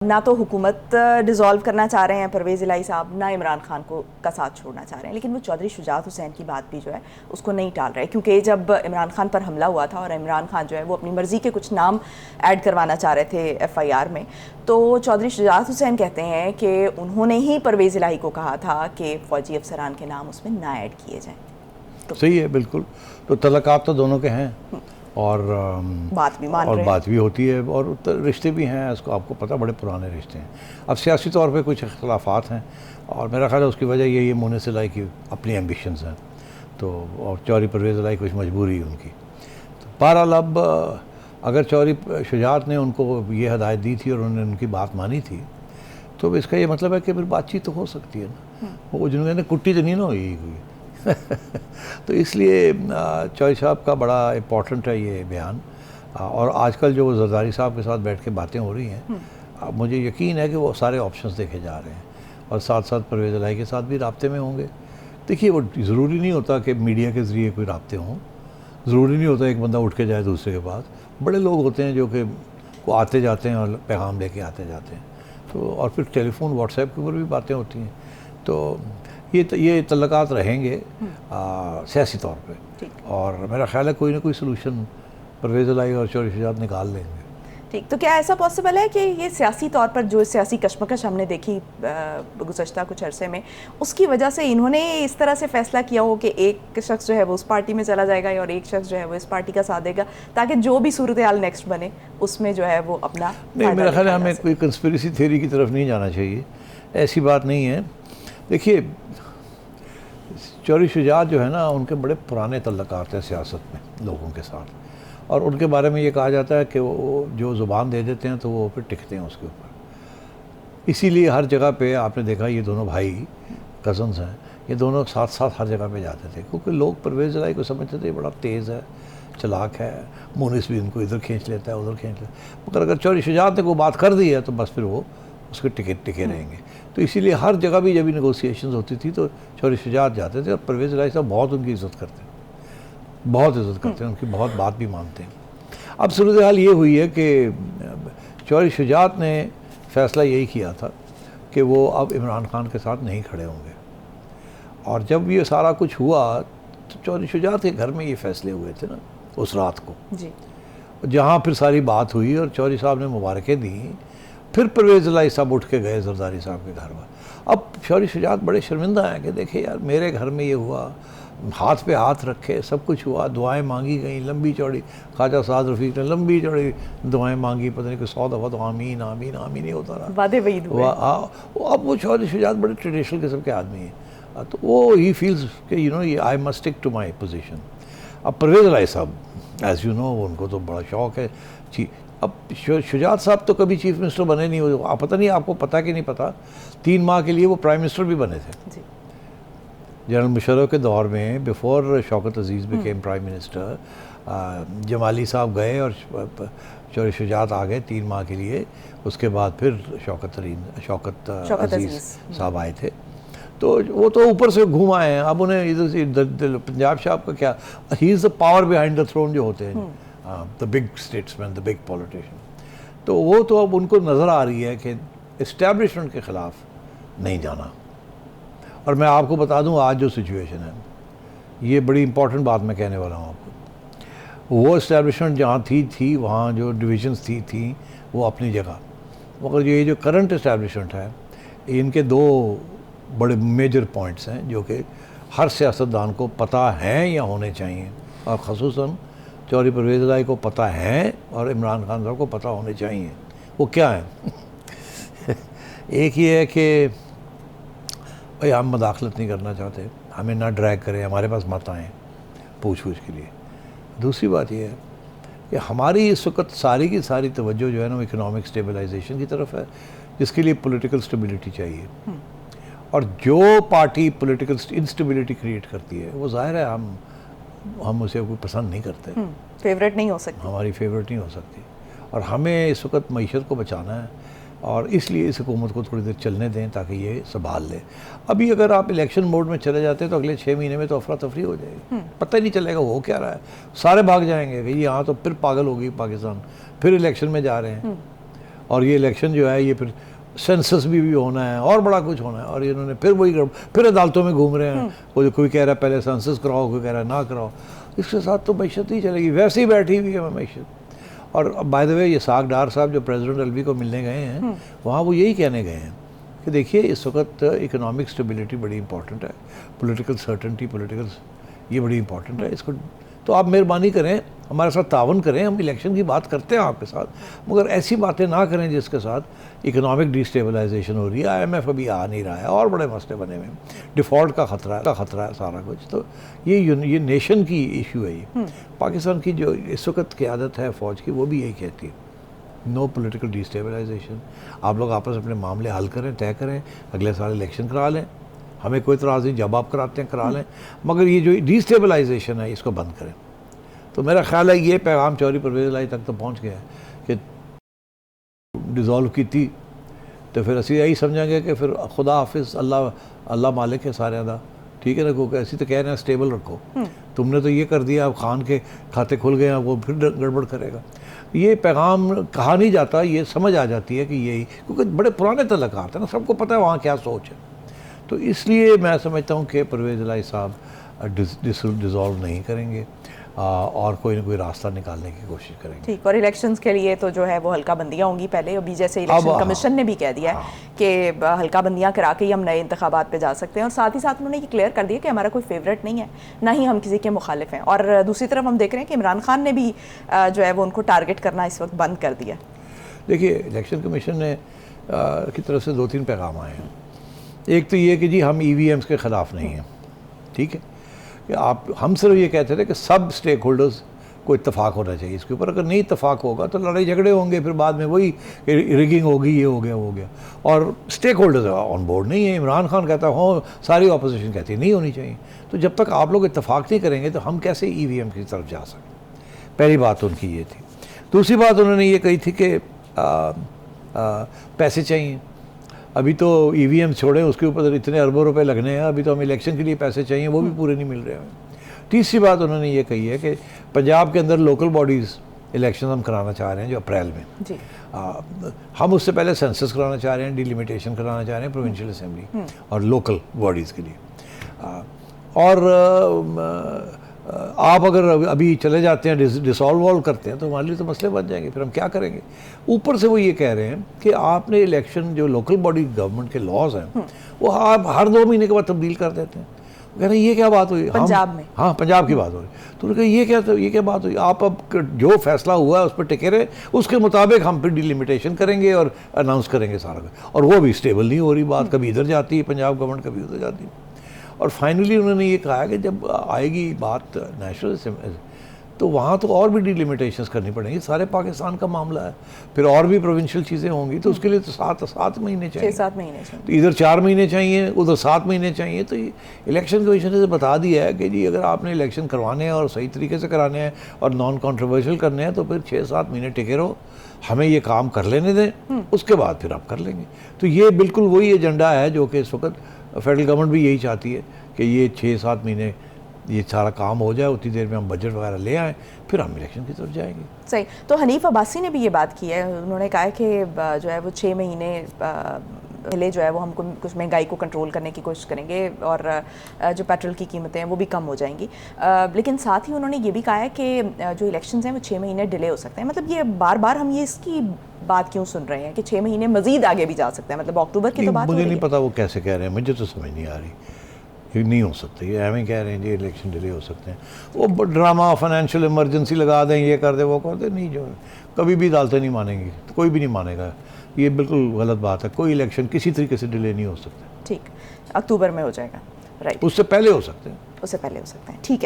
ना तो हुकूमत डिज़ोल्व करना चाह रहे हैं परवेज़ इलाही साहब, ना इमरान खान को का साथ छोड़ना चाह रहे हैं, लेकिन वो चौधरी शुजात हुसैन की बात भी जो है उसको नहीं टाल रहे, क्योंकि जब इमरान खान पर हमला हुआ था और इमरान खान जो है वो अपनी मर्ज़ी के कुछ नाम ऐड करवाना चाह रहे थे FIR में, तो चौधरी शुजात हुसैन कहते हैं कि उन्होंने ही परवेज़ इलाही को कहा था कि फ़ौजी अफसरान के नाम उसमें ना ऐड किए जाएँ। तो सही है, बिल्कुल। तो तलक़ात तो दोनों के हैं और बात भी मान रहे हैं। बात भी होती है और रिश्ते भी हैं, इसको आपको पता, बड़े पुराने रिश्ते हैं। अब सियासी तौर पे कुछ इख्तलाफात हैं और मेरा ख्याल है उसकी वजह यही है मुनीस इलाही की अपनी एम्बिशंस हैं, तो और चौधरी परवेज़ इलाही कुछ मजबूरी है उनकी। तो बहरहाल अब अगर चौधरी शुजात ने उनको ये हदायत दी थी और उन्होंने उनकी बात मानी थी, तो इसका ये मतलब है कि फिर बातचीत तो हो सकती है ना, वो जिन्होंने कुट्टी तो नहीं ना हुई तो इसलिए चौधरी साहब का बड़ा इम्पोर्टेंट है ये बयान। और आजकल जो ज़रदारी साहब के साथ बैठ के बातें हो रही हैं, मुझे यकीन है कि वो सारे ऑप्शंस देखे जा रहे हैं और साथ साथ परवेज़ इलाही के साथ भी राब्ते में होंगे। देखिए, वो ज़रूरी नहीं होता कि मीडिया के ज़रिए कोई राब्ते हों, ज़रूरी नहीं होता एक बंदा उठ के जाए दूसरे के पास। बड़े लोग होते हैं जो कि वो आते जाते हैं और पैगाम लेके आते जाते हैं, तो और फिर टेलीफोन व्हाट्सएप के ऊपर भी बातें होती हैं। तो ये तल्लक़ात रहेंगे सियासी तौर पे, और मेरा ख्याल है कोई ना कोई सलूशन परवेज़ इलाही और चौधरी शुजात निकाल लेंगे। ठीक, तो क्या ऐसा पॉसिबल है कि ये सियासी तौर पर जो सियासी कशमकश हमने देखी गुज़श्ता कुछ अरसे में, उसकी वजह से इन्होंने इस तरह से फ़ैसला किया हो कि एक शख्स जो है वो उस पार्टी में चला जाएगा और एक शख्स जो है वो इस पार्टी का साथ देगा, ताकि जो भी सूरत हाल नेक्स्ट बने उसमें जो है वो अपना नहीं, मेरा ख्याल है हमें कोई कंस्पिरेसी थ्योरी की तरफ नहीं जाना चाहिए, ऐसी बात नहीं है। देखिए, चौधरी शुजात जो है ना, उनके बड़े पुराने तल्लक़ात हैं सियासत में लोगों के साथ, और उनके बारे में ये कहा जाता है कि वो जो ज़ुबान दे देते हैं तो वो फिर टिकते हैं उसके ऊपर। इसीलिए हर जगह पे आपने देखा ये दोनों भाई कज़न्स हैं, ये दोनों साथ साथ हर जगह पे जाते थे, क्योंकि लोग परवेज़ इलाही को समझते थे बड़ा तेज़ है, चालाक है, मुनीस भी इनको इधर खींच लेता है उधर खींच लेता है, मगर अगर चौधरी शुजात ने कोई बात कर दी है तो बस फिर वो उसके टिके रहेंगे। तो इसीलिए हर जगह भी जब भी नेगोशिएशंस होती थी तो चौधरी शुजात जाते थे, और परवेज़ इलाही साहब बहुत उनकी इज़्ज़त करते हैं, बहुत इज़्ज़त करते हैं, उनकी बहुत बात भी मानते हैं। अब सूरत हाल ये हुई है कि चौधरी शुजात ने फ़ैसला यही किया था कि वो अब इमरान खान के साथ नहीं खड़े होंगे, और जब ये सारा कुछ हुआ तो चौधरी शुजात के घर में ये फ़ैसले हुए थे ना उस रात को जी, जहाँ फिर सारी बात हुई और चौधरी साहब ने मुबारकें दी, फिर परवेज़ इलाही साहब उठ के गए ज़रदारी साहब के घर में। अब चौधरी शुजात बड़े शर्मिंदा हैं कि देखिए यार, मेरे घर में ये हुआ, हाथ पे हाथ रखे, सब कुछ हुआ, दुआएं मांगी गई लंबी चौड़ी, ख्वाजा साद रफ़ीक ने लंबी चौड़ी दुआएं मांगी, पता नहीं कोई 100 दफ़ा तो आमीन आमीन आमीन ही होता रहा, वादे वईद हुए। अब वो चौधरी शुजात बड़े ट्रेडिशनल किस्म के आदमी हैं, तो वो ही फील्स कि you know I must stick to my position. अब परवेज़ इलाही साहब एज़ यू नो, उनको तो बड़ा शौक़ है। अब शुजात साहब तो कभी चीफ मिनिस्टर बने नहीं हुए, आप पता नहीं, आपको पता कि नहीं पता, 3 माह के लिए वो प्राइम मिनिस्टर भी बने थे जी। जनरल मुशर्रफ के दौर में, बिफोर शौकत अजीज़ बिकेम प्राइम मिनिस्टर, जमाली साहब गए और चौधरी शुजात आ गए 3 माह के लिए, उसके बाद फिर शौकत अजीज़ साहब आए थे, तो वो तो ऊपर से घूम आए हैं। अब उन्हें इधर पंजाब साहब का क्या, he is the power behind the throne जो होते हैं, the big statesman, the big politician, तो वो तो अब उनको नज़र आ रही है कि इस्टेब्लिशमेंट के ख़िलाफ़ नहीं जाना। और मैं आपको बता दूं, आज जो सिचुएशन है, ये बड़ी इंपॉर्टेंट बात मैं कहने वाला हूँ आपको, वो इस्टेब्लिशमेंट जहाँ थी वहाँ जो डिविजन्स थी वो अपनी जगह, मगर ये जो करंट इस्टेब्लिशमेंट है, इनके 2 बड़े मेजर पॉइंट्स हैं जो कि हर सियासतदान को पता हैं या होने चाहिए, और ख़ुसूसन चौधरी परवेज़ इलाही को पता है और इमरान खान साहब को पता होने चाहिए। वो क्या है एक ये है कि भाई हम मदाखलत नहीं करना चाहते, हमें ना ड्रैग करें, हमारे पास मत आएँ पूछ के लिए। दूसरी बात ये है कि हमारी इस वक्त सारी की सारी तवज्जो जो है ना इकोनॉमिक स्टेबलाइजेशन की तरफ है, जिसके लिए पॉलिटिकल स्टेबिलिटी चाहिए, और जो पार्टी पॉलिटिकल इंस्टेबिलिटी क्रिएट करती है वो ज़ाहिर है हम उसे कोई पसंद नहीं करते, फेवरेट नहीं हो सकती, हमारी फेवरेट नहीं हो सकती, और हमें इस वक्त मईशत को बचाना है, और इसलिए इस हुकूमत को थोड़ी देर चलने दें ताकि ये संभाल ले। अभी अगर आप इलेक्शन मोड में चले जाते हैं तो अगले 6 महीने में तो अफरा तफरी हो जाएगी, पता ही नहीं चलेगा हो क्या रहा है, सारे भाग जाएंगे कि यहाँ तो फिर पागल हो गई पाकिस्तान, फिर इलेक्शन में जा रहे हैं, और ये इलेक्शन जो है ये फिर सेंसस भी होना है और बड़ा कुछ होना है, और इन्होंने फिर वही फिर अदालतों में घूम रहे हैं। कोई कह रहा है पहले सेंसस कराओ, कोई कह रहा है ना कराओ। इसके साथ तो मैशत ही चलेगी, वैसे ही बैठी हुई है मैशत। और बाय द वे ये साग डार साहब जो प्रेसिडेंट अलवी को मिलने गए हैं, वहाँ वो यही कहने गए हैं कि देखिए इस वक्त इकोनॉमिक स्टेबिलिटी बड़ी इंपॉर्टेंट है, पॉलिटिकल सर्टेनिटी, पॉलिटिकल ये बड़ी इंपॉर्टेंट है। इसको तो आप मेहरबानी करें, हमारे साथ तावन करें, हम इलेक्शन की बात करते हैं आपके साथ, मगर ऐसी बातें ना करें जिसके साथ इकोनॉमिक डिस्टेबलाइजेशन हो रही है। IMF अभी आ नहीं रहा है और बड़े मसले बने हुए हैं, डिफ़ॉल्ट का खतरा है सारा कुछ। तो ये नेशन की इशू है। ये पाकिस्तान की जो इस वक्त क़यादत है फ़ौज की, वो भी यही कहती है, नो पॉलिटिकल डिस्टेबलाइजेशन। आप लोग आपस में अपने मामले हल करें, तय करें, अगले साल इलेक्शन करा लें, हमें कोई इतराज़ नहीं, जब आप कराते हैं करा लें, मगर ये जो डिस्टेबलाइजेशन है इसको बंद करें। तो मेरा ख्याल है ये पैगाम चौधरी परवेज़ इलाही तक तो पहुँच गया है कि डिज़ोल्व की थी तो फिर असी यही समझेंगे कि फिर खुदा हाफिज़, अल्लाह मालिक है सारे दा, ठीक है ना। को ऐसी तो कह रहे हैं स्टेबल रखो, तुमने तो ये कर दिया, अब खान के खाते खुल गए हैं, वो फिर गड़बड़ करेगा। ये पैगाम कहा नहीं जाता, ये समझ आ जाती है कि यही, क्योंकि बड़े पुराने तल्लुकात हैं ना, सबको पता है वहाँ क्या सोच है। तो इसलिए मैं समझता हूँ कि परवेज़ इलाही साहब डिज़ोल्व नहीं करेंगे और कोई ना कोई रास्ता निकालने की कोशिश करेंगे। ठीक। और इलेक्शंस के लिए तो जो है वो हल्का बंदियाँ होंगी पहले, अभी जैसे इलेक्शन कमीशन ने भी कह दिया है कि हल्का बंदियाँ करा के ही हम नए इंतखाबात पे जा सकते हैं। और साथ ही साथ उन्होंने ये क्लियर कर दिया कि हमारा कोई फेवरेट नहीं है, ना ही हम किसी के मुखालिफ हैं। और दूसरी तरफ हम देख रहे हैं कि इमरान खान ने भी जो है वो उनको टारगेट करना इस वक्त बंद कर दिया। देखिए, इलेक्शन कमीशन ने की तरफ से 2-3 पैगाम आए हैं। एक तो ये कि जी हम EVMs के ख़िलाफ़ नहीं हैं, ठीक है, कि हम सिर्फ ये कहते थे कि सब स्टेक होल्डर्स को इत्तेफाक होना चाहिए इसके ऊपर। अगर नहीं इत्तेफाक होगा तो लड़ाई झगड़े होंगे, फिर बाद में वही रिगिंग होगी, ये हो गया। और स्टेक होल्डर्स ऑन बोर्ड नहीं है। इमरान खान कहता हो, सारी अपोजिशन कहती है नहीं होनी चाहिए। तो जब तक आप लोग इत्तेफाक नहीं करेंगे तो हम कैसे EVM की तरफ जा सकते। पहली बात उनकी ये थी। दूसरी बात उन्होंने ये कही थी कि पैसे चाहिए। अभी तो EVM छोड़े, उसके ऊपर इतने अरबों रुपए लगने हैं, अभी तो हमें इलेक्शन के लिए पैसे चाहिए, वो भी पूरे नहीं मिल रहे हैं। तीसरी बात उन्होंने ये कही है कि पंजाब के अंदर लोकल बॉडीज़ इलेक्शन हम कराना चाह रहे हैं जो अप्रैल में जी। हम उससे पहले सेंसस कराना चाह रहे हैं, डिलिमिटेशन कराना चाह रहे हैं प्रोविंशियल असेंबली और लोकल बॉडीज़ के लिए। और आप अगर अभी चले जाते हैं, डिसॉल्व करते हैं, तो हमारे लिए तो मसले बन जाएंगे, फिर हम क्या करेंगे। ऊपर से वो ये कह रहे हैं कि आपने इलेक्शन जो लोकल बॉडी गवर्नमेंट के लॉज हैं वो आप हर 2 महीने के बाद तब्दील कर देते हैं। कह रहे हैं ये क्या बात हुई पंजाब में? हाँ, पंजाब की बात हो रही। तो उन्होंने कहा ये क्या बात हुई, आप अब जो फैसला हुआ है उस पर टिके रहे, उसके मुताबिक हम फिर डिलिमिटेशन करेंगे और अनाउंस करेंगे सारा। और वो भी स्टेबल नहीं हो रही बात, कभी इधर जाती है पंजाब गवर्नमेंट, कभी उधर जाती है। और फाइनली उन्होंने ये कहा कि जब आएगी बात नेशनल तो वहाँ तो और भी डिलिमिटेशंस करनी पड़ेंगी, सारे पाकिस्तान का मामला है, फिर और भी प्रोविंशियल चीज़ें होंगी, तो उसके लिए तो 7 महीने चाहिए, 6-7 महीने चाहिए। तो इधर 4 महीने चाहिए, उधर 7 महीने चाहिए। तो इलेक्शन कमीशन ने बता दिया है कि जी अगर आपने इलेक्शन करवाने हैं और सही तरीके से कराने हैं और नॉन कॉन्ट्रोवर्शियल करने हैं तो फिर 6-7 महीने टिके रहो, हमें ये काम कर लेने दें, उसके बाद फिर आप कर लेंगे। तो ये बिल्कुल वही एजेंडा है जो कि इस वक्त फेडरल गवर्नमेंट भी यही चाहती है कि ये 6-7 महीने ये सारा काम हो जाए, उतनी देर में हम बजट वगैरह ले आएँ, फिर हम इलेक्शन की तरफ जाएंगे। सही। तो हनीफ अब्बासी ने भी ये बात की है, उन्होंने कहा है कि जो है वो 6 महीने पहले जो है वो हमको कुछ महंगाई को कंट्रोल करने की कोशिश करेंगे और जो पेट्रोल की कीमतें हैं वो भी कम हो जाएंगी। लेकिन साथ ही उन्होंने ये भी कहा है कि जो इलेक्शंस हैं वो 6 महीने डिले हो सकते हैं। मतलब ये बार बार हम ये इसकी बात क्यों सुन रहे हैं कि 6 महीने मजीद आगे भी जा सकते हैं, मतलब अक्टूबर की तो बात मुझे नहीं पता वो कैसे कह रहे हैं, मुझे तो समझ नहीं आ रही। ये नहीं हो सकता, ये हमें कह रहे हैं जी इलेक्शन डिले हो सकते हैं, वो ड्रामा फाइनेंशियल इमरजेंसी लगा दें, ये कर दे वो कर दे, नहीं, जो कभी भी अदालतें नहीं मानेंगी, कोई भी नहीं मानेगा। ये बिल्कुल गलत बात है, कोई इलेक्शन किसी तरीके से डिले नहीं हो सकता। ठीक, अक्टूबर में हो जाएगा, राइट, उससे पहले हो सकते हैं, उससे पहले हो सकते हैं, ठीक है।